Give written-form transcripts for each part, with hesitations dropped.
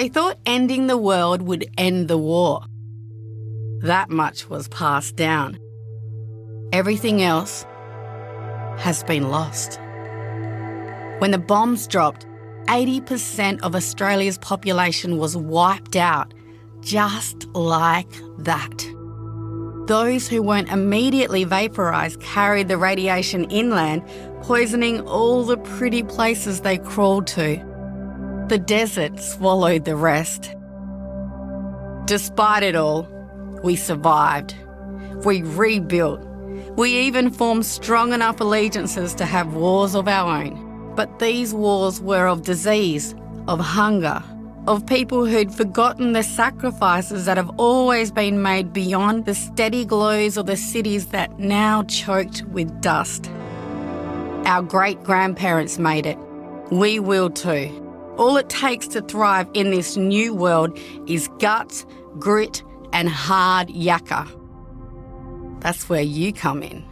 They thought ending the world would end the war. That much was passed down. Everything else has been lost. When the bombs dropped, 80% of Australia's population was wiped out, just like that. Those who weren't immediately vaporised carried the radiation inland, poisoning all the pretty places they crawled to. The desert swallowed the rest. Despite it all, we survived. We rebuilt. We even formed strong enough allegiances to have wars of our own. But these wars were of disease, of hunger, of people who'd forgotten the sacrifices that have always been made beyond the steady glows of the cities that now choked with dust. Our great-grandparents made it. We will too. All it takes to thrive in this new world is guts, grit, and hard yakka. That's where you come in.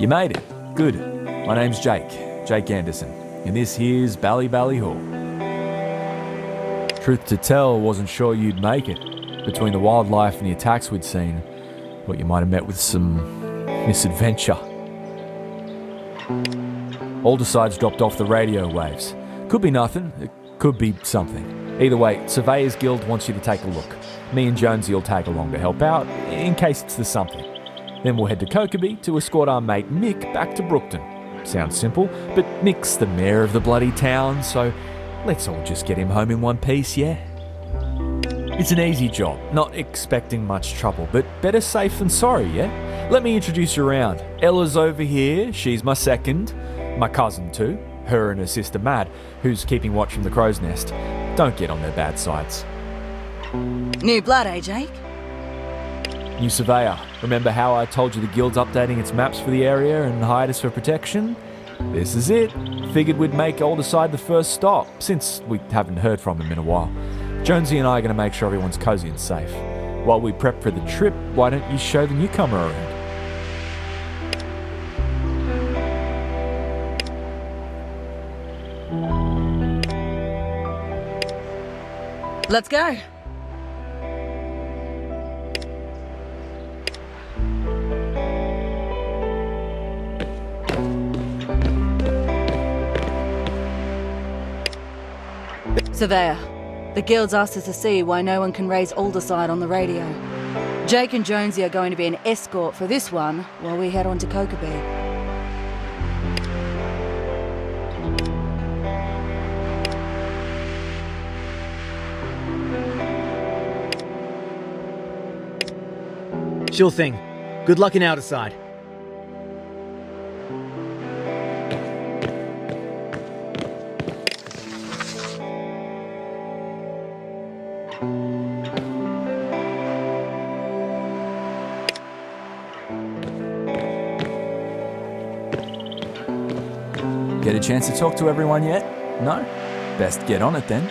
You made it. Good. My name's Jake Anderson, and this here's Bally Hall. Truth to tell, wasn't sure you'd make it. Between the wildlife and the attacks we'd seen, thought you might have met with some misadventure. Alderside's dropped off the radio waves. Could be nothing, it could be something. Either way, Surveyors Guild wants you to take a look. Me and Jonesy will tag along to help out, in case it's the something. Then we'll head to Kokeby to escort our mate Mick back to Brookton. Sounds simple, but Mick's the mayor of the bloody town, so let's all just get him home in one piece, yeah? It's an easy job, not expecting much trouble, but better safe than sorry, yeah? Let me introduce you around. Ella's over here, she's my second. My cousin too, her and her sister Mad, who's keeping watch from the crow's nest. Don't get on their bad sides. New blood, eh, Jake? New surveyor. Remember how I told you the guild's updating its maps for the area and hired us for protection? This is it. Figured we'd make Alderside the first stop, since we haven't heard from him in a while. Jonesy and I are going to make sure everyone's cozy and safe. While we prep for the trip, why don't you show the newcomer around? Let's go. Surveyor, the guild's asked us to see why no one can raise Alderside on the radio. Jake and Jonesy are going to be an escort for this one while we head on to Kokeby. Sure thing. Good luck in Alderside. Get a chance to talk to everyone yet? No? Best get on it then.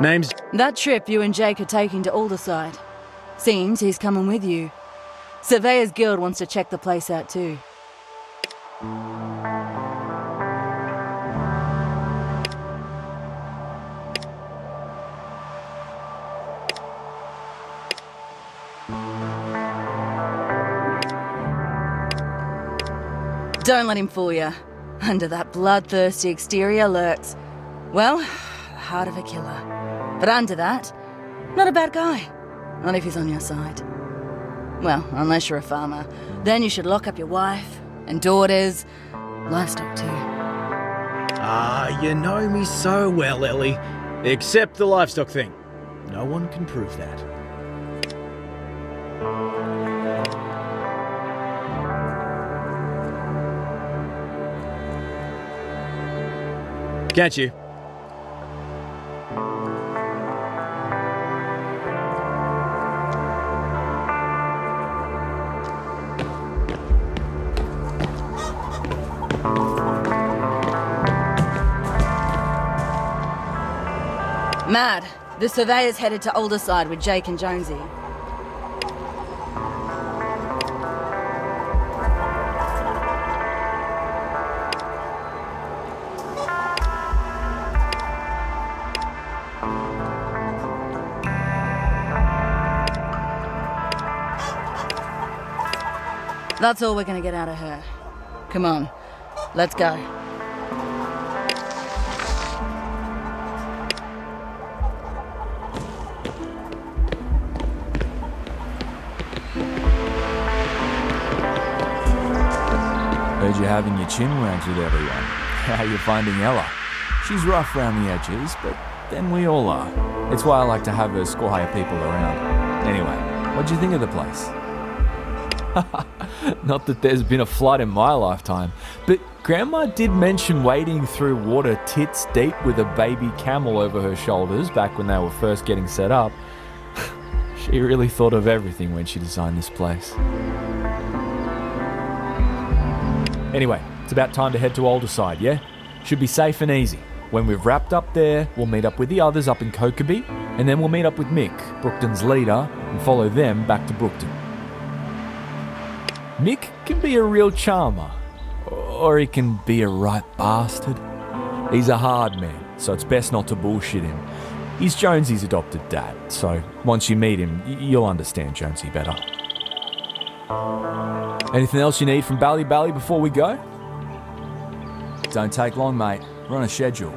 Name's... That trip you and Jake are taking to Alderside. Seems he's coming with you. Surveyor's Guild wants to check the place out too. Don't let him fool you. Under that bloodthirsty exterior lurks, well, the heart of a killer. But under that, not a bad guy. Not if he's on your side. Well, unless you're a farmer. Then you should lock up your wife and daughters, livestock too. Ah, you know me so well, Ellie. Except the livestock thing. No one can prove that. Catch you. Mad. The surveyor's headed to Alderside with Jake and Jonesy. That's all we're gonna get out of her. Come on, let's go. Heard you're having your chin wagged with everyone. How you finding Ella? She's rough around the edges, but then we all are. It's why I like to have her squire people around. Anyway, what'd you think of the place? Not that there's been a flood in my lifetime, but Grandma did mention wading through water tits deep with a baby camel over her shoulders back when they were first getting set up. She really thought of everything when she designed this place. Anyway, it's about time to head to Alderside, yeah? Should be safe and easy. When we've wrapped up there, we'll meet up with the others up in Kokoby, and then we'll meet up with Mick, Brookton's leader, and follow them back to Brookton. Mick can be a real charmer, or he can be a right bastard. He's a hard man, so it's best not to bullshit him. He's Jonesy's adopted dad, so once you meet him, you'll understand Jonesy better. Anything else you need from Bally Bally before we go? Don't take long, mate. We're on a schedule.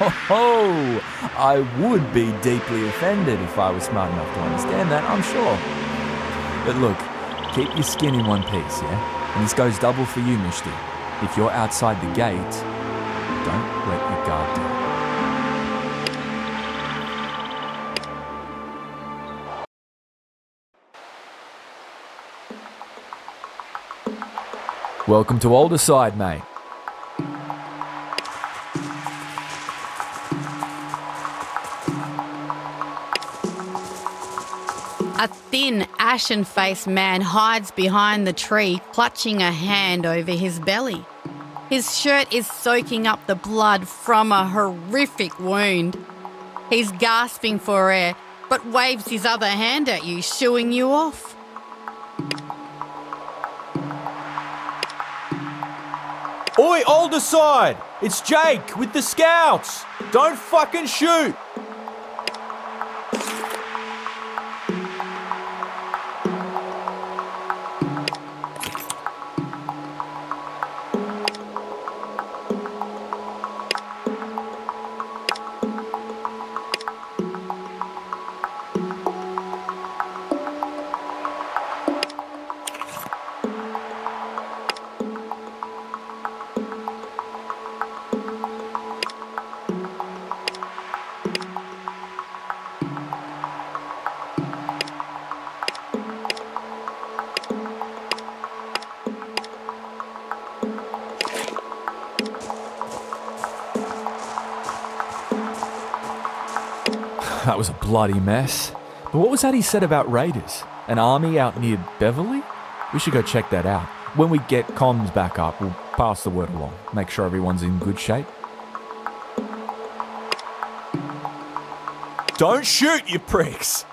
Oh, I would be deeply offended if I was smart enough to understand that, I'm sure. But look, keep your skin in one piece, yeah? And this goes double for you, Mishti. If you're outside the gate, don't let your guard down. Welcome to Older Side, mate. A thin, ashen-faced man hides behind the tree, clutching a hand over his belly. His shirt is soaking up the blood from a horrific wound. He's gasping for air, but waves his other hand at you, shooing you off. Oi, older side! It's Jake with the scouts! Don't fucking shoot! That was a bloody mess. But what was that he said about raiders? An army out near Beverly? We should go check that out. When we get comms back up, we'll pass the word along. Make sure everyone's in good shape. Don't shoot, you pricks!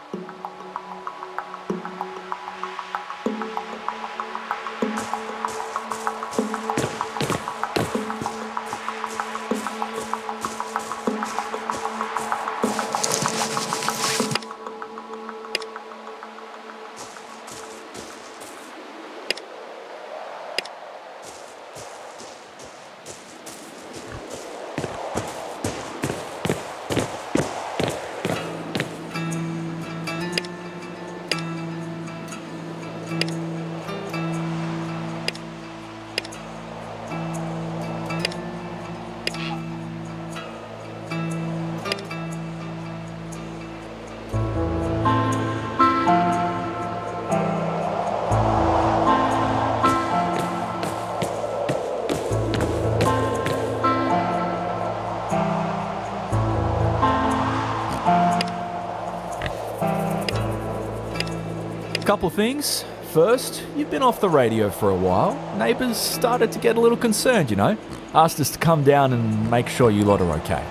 Couple things. First, you've been off the radio for a while. Neighbours started to get a little concerned, you know. Asked us to come down and make sure you lot are okay.